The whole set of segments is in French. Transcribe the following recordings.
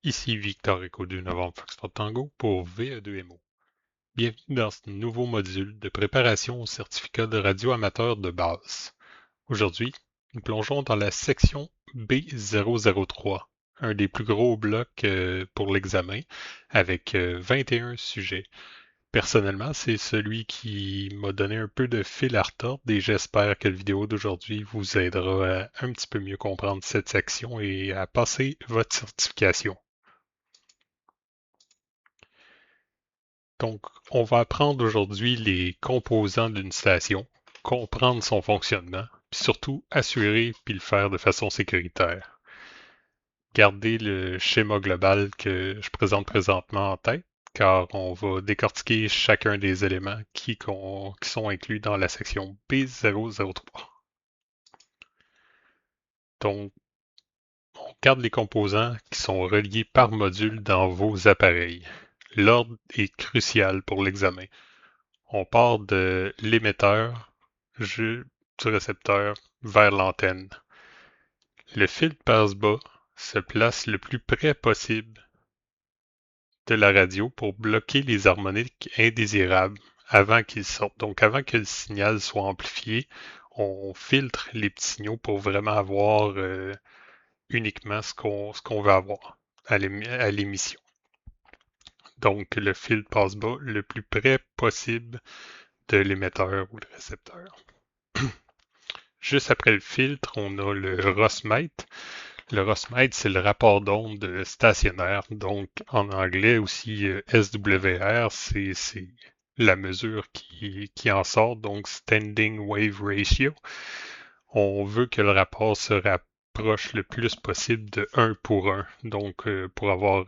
Ici Victor Echo du Novembre Foxtrot Tango pour VE2MO. Bienvenue dans ce nouveau module de préparation au certificat de radio amateur de base. Aujourd'hui, nous plongeons dans la section B003, un des plus gros blocs pour l'examen, avec 21 sujets. Personnellement, c'est celui qui m'a donné un peu de fil à retordre et j'espère que la vidéo d'aujourd'hui vous aidera à un petit peu mieux comprendre cette section et à passer votre certification. Donc, on va apprendre aujourd'hui les composants d'une station, comprendre son fonctionnement, puis surtout assurer puis le faire de façon sécuritaire. Gardez le schéma global que je présente présentement en tête, car on va décortiquer chacun des éléments qui sont inclus dans la section B003. Donc, on garde les composants qui sont reliés par module dans vos appareils. L'ordre est crucial pour l'examen. On part de l'émetteur du récepteur vers l'antenne. Le fil passe-bas se place le plus près possible de la radio pour bloquer les harmoniques indésirables avant qu'ils sortent. Donc avant que le signal soit amplifié, on filtre les petits signaux pour vraiment avoir uniquement ce qu'on veut avoir à l'émission. Donc le fil passe-bas le plus près possible de l'émetteur ou le récepteur. Juste après le filtre, on a le Rossmate. Le Rossmate, c'est le rapport d'onde stationnaire. Donc, en anglais aussi, SWR, c'est la mesure qui en sort, donc Standing Wave Ratio. On veut que le rapport se rapproche le plus possible de 1 pour 1, donc pour avoir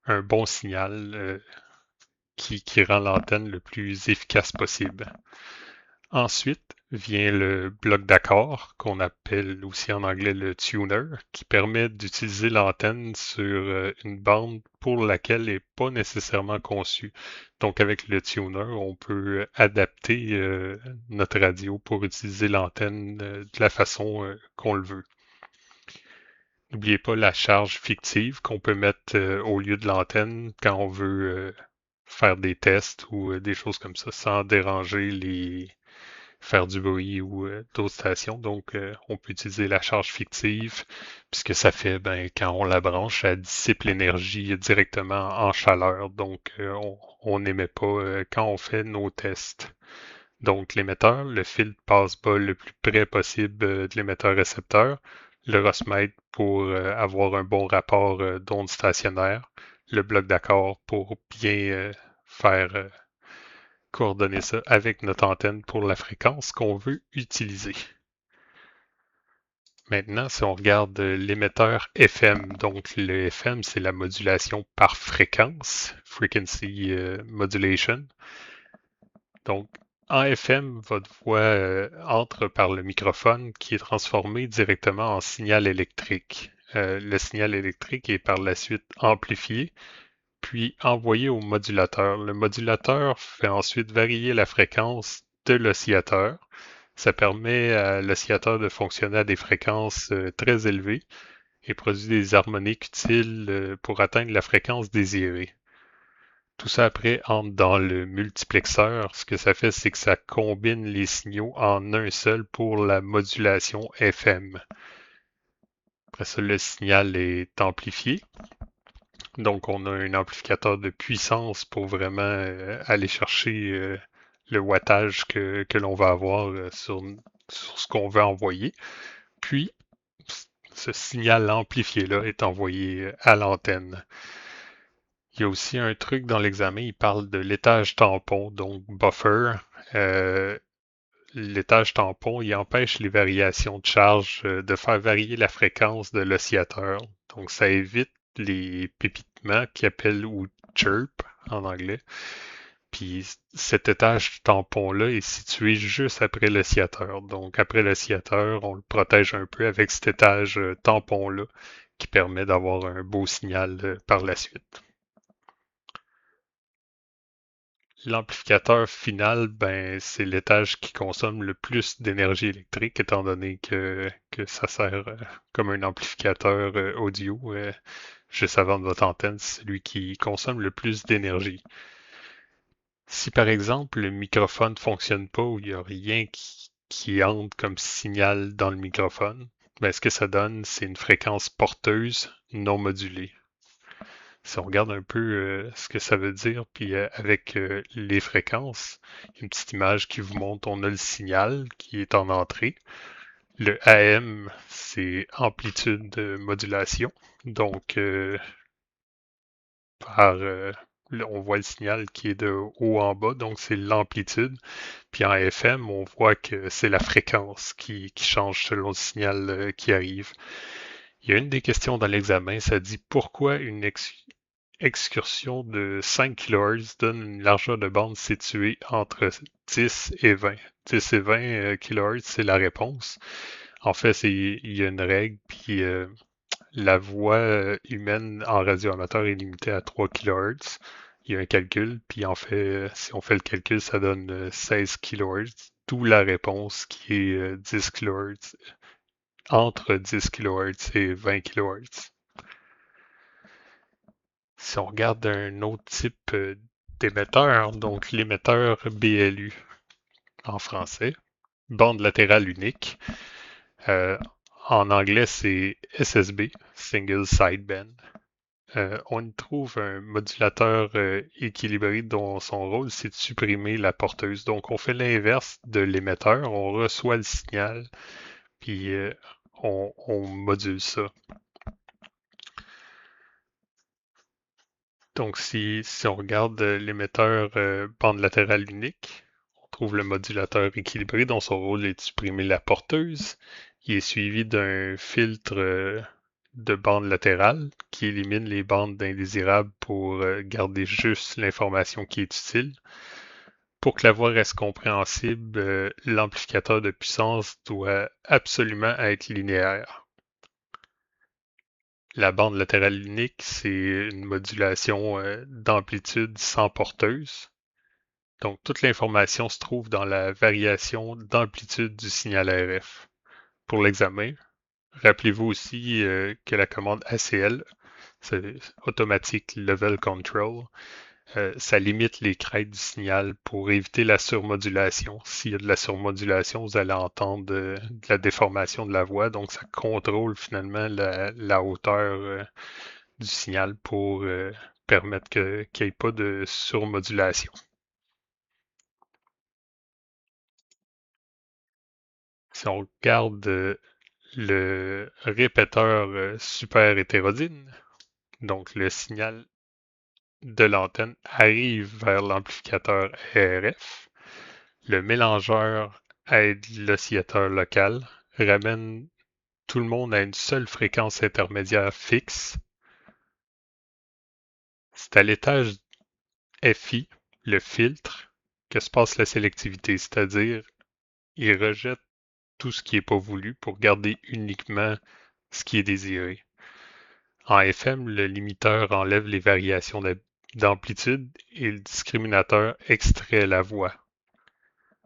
un bon signal qui rend l'antenne le plus efficace possible. Ensuite vient le bloc d'accord, qu'on appelle aussi en anglais le tuner, qui permet d'utiliser l'antenne sur une bande pour laquelle elle n'est pas nécessairement conçue. Donc avec le tuner, on peut adapter notre radio pour utiliser l'antenne de la façon qu'on le veut. N'oubliez pas la charge fictive qu'on peut mettre au lieu de l'antenne quand on veut faire des tests ou des choses comme ça sans déranger faire du bruit ou d'autres stations. Donc, on peut utiliser la charge fictive, puisque ça fait, ben, quand on la branche, ça dissipe l'énergie directement en chaleur. Donc, on n'émet pas quand on fait nos tests. Donc, l'émetteur, le fil passe pas le plus près possible de l'émetteur récepteur. Le Rossmate pour avoir un bon rapport d'onde stationnaire. Le bloc d'accord pour bien faire coordonner ça avec notre antenne pour la fréquence qu'on veut utiliser. Maintenant, si on regarde l'émetteur FM, donc le FM, c'est la modulation par fréquence, frequency modulation. Donc, en FM, votre voix entre par le microphone qui est transformé directement en signal électrique. Le signal électrique est par la suite amplifié puis envoyé au modulateur. Le modulateur fait ensuite varier la fréquence de l'oscillateur. Ça permet à l'oscillateur de fonctionner à des fréquences très élevées et produit des harmoniques utiles pour atteindre la fréquence désirée. Tout ça après entre dans le multiplexeur. Ce que ça fait, c'est que ça combine les signaux en un seul pour la modulation FM. Après ça, le signal est amplifié. Donc, on a un amplificateur de puissance pour vraiment aller chercher le wattage que l'on va avoir sur ce qu'on veut envoyer. Puis, ce signal amplifié-là est envoyé à l'antenne. Il y a aussi un truc dans l'examen, il parle de l'étage tampon, donc buffer. Euh, L'étage tampon, il empêche les variations de charge de faire varier la fréquence de l'oscillateur. Donc, ça évite les pépitements qui appellent ou chirp en anglais. Puis cet étage tampon-là est situé juste après l'oscillateur. Donc, après l'oscillateur, on le protège un peu avec cet étage tampon-là qui permet d'avoir un beau signal par la suite. L'amplificateur final, ben, c'est l'étage qui consomme le plus d'énergie électrique, étant donné que ça sert comme un amplificateur audio. Juste avant de votre antenne, c'est celui qui consomme le plus d'énergie. Si par exemple le microphone fonctionne pas ou il n'y a rien qui entre comme signal dans le microphone, ben, ce que ça donne, c'est une fréquence porteuse non modulée. Si on regarde un peu ce que ça veut dire, puis avec les fréquences, il y a une petite image qui vous montre, on a le signal qui est en entrée. Le AM, c'est amplitude de modulation. Donc, on voit le signal qui est de haut en bas, donc c'est l'amplitude. Puis en FM, on voit que c'est la fréquence qui change selon le signal qui arrive. Il y a une des questions dans l'examen, ça dit pourquoi une excursion de 5 kHz donne une largeur de bande située entre 10 et 20. 10 et 20 kHz, c'est la réponse. En fait, il y a une règle, puis la voix humaine en radioamateur est limitée à 3 kHz. Il y a un calcul, puis en fait, si on fait le calcul, ça donne 16 kHz, d'où la réponse qui est 10 kHz, entre 10 kHz et 20 kHz. Si on regarde un autre type d'émetteur, donc l'émetteur BLU en français, bande latérale unique. Euh, En anglais, c'est SSB, Single Sideband. On y trouve un modulateur équilibré dont son rôle, c'est de supprimer la porteuse. Donc, on fait l'inverse de l'émetteur, on reçoit le signal, puis on module ça. Donc, si on regarde l'émetteur bande latérale unique, on trouve le modulateur équilibré dont son rôle est de supprimer la porteuse. Il est suivi d'un filtre de bande latérale qui élimine les bandes indésirables pour garder juste l'information qui est utile. Pour que la voix reste compréhensible, l'amplificateur de puissance doit absolument être linéaire. La bande latérale unique, c'est une modulation d'amplitude sans porteuse. Donc, toute l'information se trouve dans la variation d'amplitude du signal RF. Pour l'examen, rappelez-vous aussi que la commande ACL, c'est Automatic Level Control, ça limite les crêtes du signal pour éviter la surmodulation. S'il y a de la surmodulation, vous allez entendre de la déformation de la voix, donc ça contrôle finalement la hauteur du signal pour permettre qu'il n'y ait pas de surmodulation. Si on regarde le répéteur super hétérodyne, donc le signal de l'antenne arrive vers l'amplificateur RF. Le mélangeur aide l'oscillateur local, ramène tout le monde à une seule fréquence intermédiaire fixe. C'est à l'étage FI, le filtre, que se passe la sélectivité, c'est-à-dire il rejette tout ce qui n'est pas voulu pour garder uniquement ce qui est désiré. En FM, le limiteur enlève les variations d'amplitude et le discriminateur extrait la voix.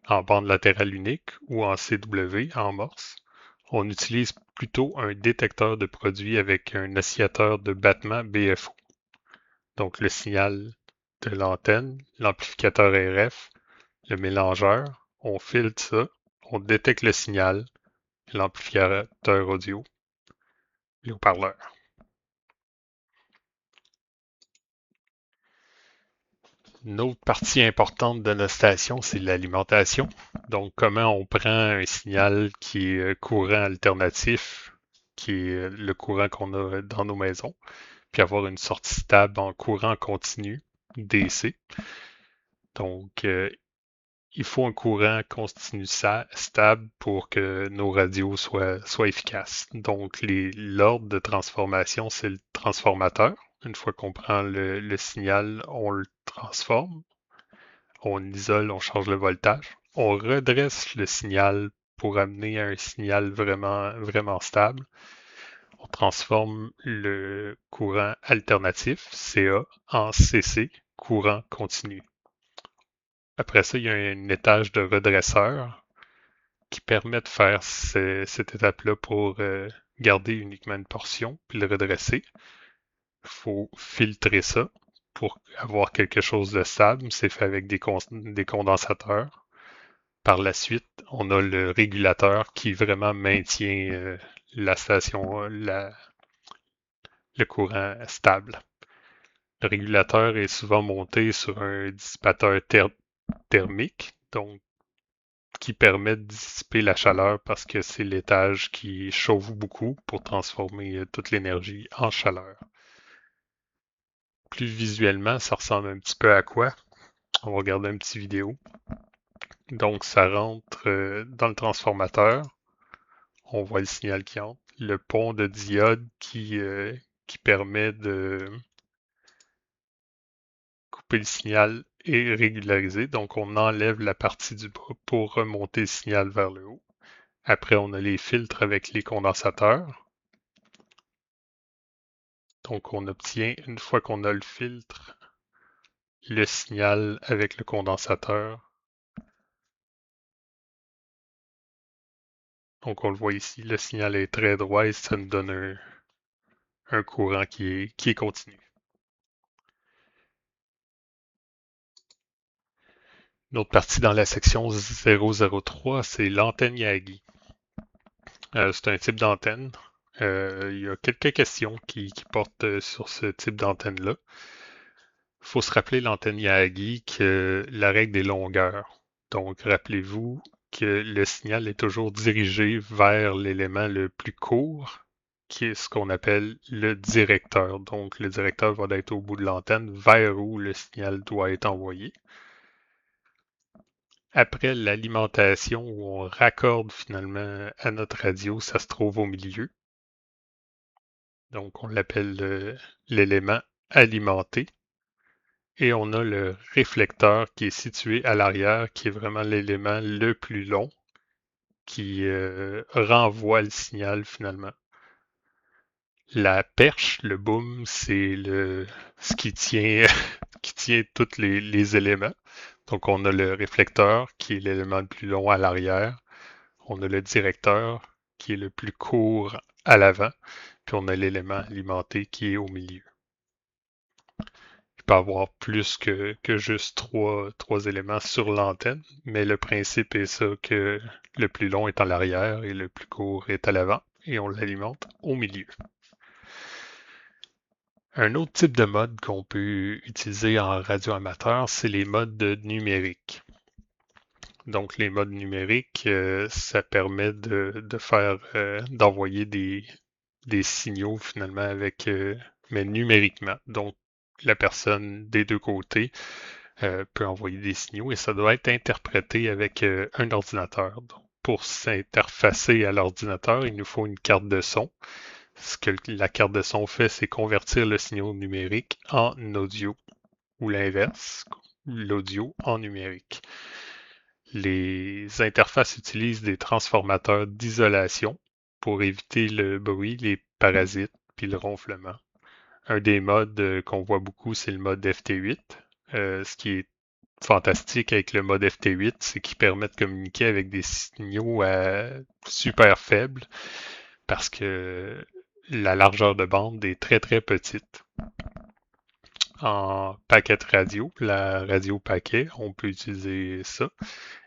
En bande latérale unique ou en CW en morse, on utilise plutôt un détecteur de produit avec un oscillateur de battement BFO. Donc le signal de l'antenne, l'amplificateur RF, le mélangeur, on filtre ça, on détecte le signal, l'amplificateur audio, les haut-parleurs. Une autre partie importante de notre station, c'est l'alimentation. Donc, comment on prend un signal qui est courant alternatif, qui est le courant qu'on a dans nos maisons, puis avoir une sortie stable en courant continu, DC. Donc, il faut un courant continu stable pour que nos radios soient efficaces. Donc, l'ordre de transformation, c'est le transformateur. Une fois qu'on prend le signal, on le transforme, on isole, on change le voltage, on redresse le signal pour amener un signal vraiment, vraiment stable. On transforme le courant alternatif, CA, en CC, courant continu. Après ça, il y a un étage de redresseur qui permet de faire cette étape-là pour garder uniquement une portion, puis le redresser. Il faut filtrer ça pour avoir quelque chose de stable. C'est fait avec des condensateurs. Par la suite, on a le régulateur qui vraiment maintient la station, le courant stable. Le régulateur est souvent monté sur un dissipateur thermique, donc qui permet de dissiper la chaleur parce que c'est l'étage qui chauffe beaucoup pour transformer toute l'énergie en chaleur. Plus visuellement, ça ressemble un petit peu à quoi? On va regarder un petit vidéo. Donc, ça rentre dans le transformateur. On voit le signal qui entre. Le pont de diode qui permet de couper le signal est régularisé. Donc, on enlève la partie du bas pour remonter le signal vers le haut. Après, on a les filtres avec les condensateurs. Donc, on obtient, une fois qu'on a le filtre, le signal avec le condensateur. Donc, on le voit ici, le signal est très droit et ça nous donne un courant qui est continu. Une autre partie dans la section 003, c'est l'antenne Yagi. C'est un type d'antenne. Il y a quelques questions qui portent sur ce type d'antenne-là. Il faut se rappeler l'antenne Yagi que la règle des longueurs. Donc, rappelez-vous que le signal est toujours dirigé vers l'élément le plus court, qui est ce qu'on appelle le directeur. Donc, le directeur va être au bout de l'antenne vers où le signal doit être envoyé. Après l'alimentation, où on raccorde finalement à notre radio, ça se trouve au milieu. Donc, on l'appelle l'élément alimenté. Et on a le réflecteur qui est situé à l'arrière, qui est vraiment l'élément le plus long, qui renvoie le signal finalement. La perche, le boom, c'est ce qui tient, qui tient tous les éléments. Donc, on a le réflecteur, qui est l'élément le plus long à l'arrière. On a le directeur, qui est le plus court à l'avant. Puis on a l'élément alimenté qui est au milieu. Il peut y avoir plus que juste trois éléments sur l'antenne, mais le principe est ça que le plus long est à l'arrière et le plus court est à l'avant, et on l'alimente au milieu. Un autre type de mode qu'on peut utiliser en radio amateur, c'est les modes numériques. Donc les modes numériques, ça permet de faire d'envoyer des signaux finalement avec mais numériquement. Donc la personne des deux côtés peut envoyer des signaux et ça doit être interprété avec un ordinateur. Donc, pour s'interfacer à l'ordinateur, il nous faut une carte de son. Ce que la carte de son fait, c'est convertir le signal numérique en audio ou l'inverse, l'audio en numérique. Les interfaces utilisent des transformateurs d'isolation pour éviter le bruit, les parasites puis le ronflement. Un des modes qu'on voit beaucoup, c'est le mode FT8. Ce qui est fantastique avec le mode FT8, c'est qu'il permet de communiquer avec des signaux super faibles parce que la largeur de bande est très très petite. En paquet radio, la radio paquet, on peut utiliser ça.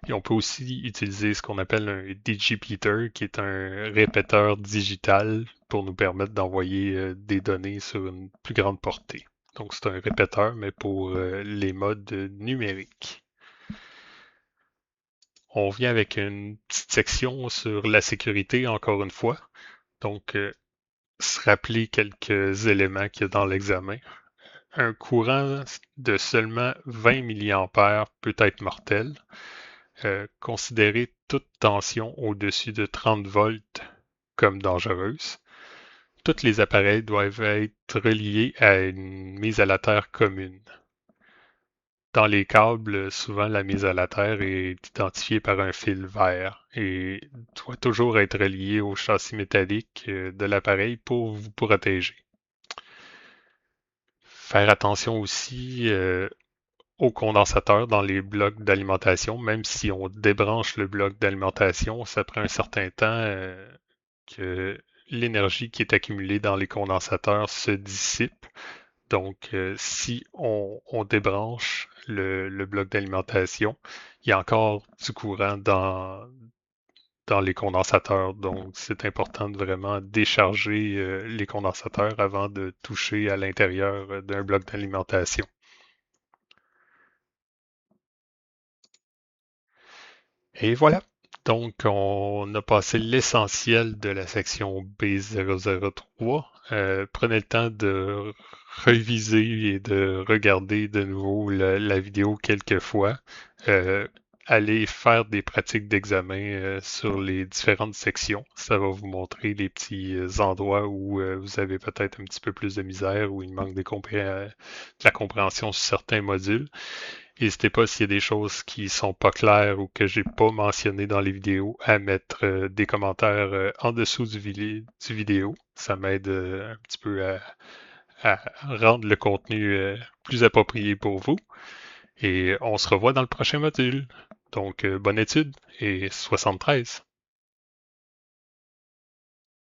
Et on peut aussi utiliser ce qu'on appelle un digipeater, qui est un répéteur digital pour nous permettre d'envoyer des données sur une plus grande portée. Donc c'est un répéteur, mais pour les modes numériques. On vient avec une petite section sur la sécurité, encore une fois. Donc, se rappeler quelques éléments qu'il y a dans l'examen. Un courant de seulement 20 mA peut être mortel. Considérer toute tension au-dessus de 30 volts comme dangereuse. Tous les appareils doivent être reliés à une mise à la terre commune. Dans les câbles, souvent la mise à la terre est identifiée par un fil vert et doit toujours être relié au châssis métallique de l'appareil pour vous protéger. Faire attention aussi au condensateur dans les blocs d'alimentation. Même si on débranche le bloc d'alimentation, ça prend un certain temps que l'énergie qui est accumulée dans les condensateurs se dissipe. Donc, si on débranche le bloc d'alimentation, il y a encore du courant dans les condensateurs. Donc, c'est important de vraiment décharger les condensateurs avant de toucher à l'intérieur d'un bloc d'alimentation. Et voilà. Donc, on a passé l'essentiel de la section B003. Prenez le temps de réviser et de regarder de nouveau la vidéo quelques fois. Euh, Allez faire des pratiques d'examen sur les différentes sections. Ça va vous montrer les petits endroits où vous avez peut-être un petit peu plus de misère, où il manque de la compréhension sur certains modules. N'hésitez pas s'il y a des choses qui sont pas claires ou que j'ai pas mentionné dans les vidéos à mettre des commentaires en dessous du vidéo. Ça m'aide un petit peu à rendre le contenu plus approprié pour vous. Et on se revoit dans le prochain module. Donc, bonne étude et 73.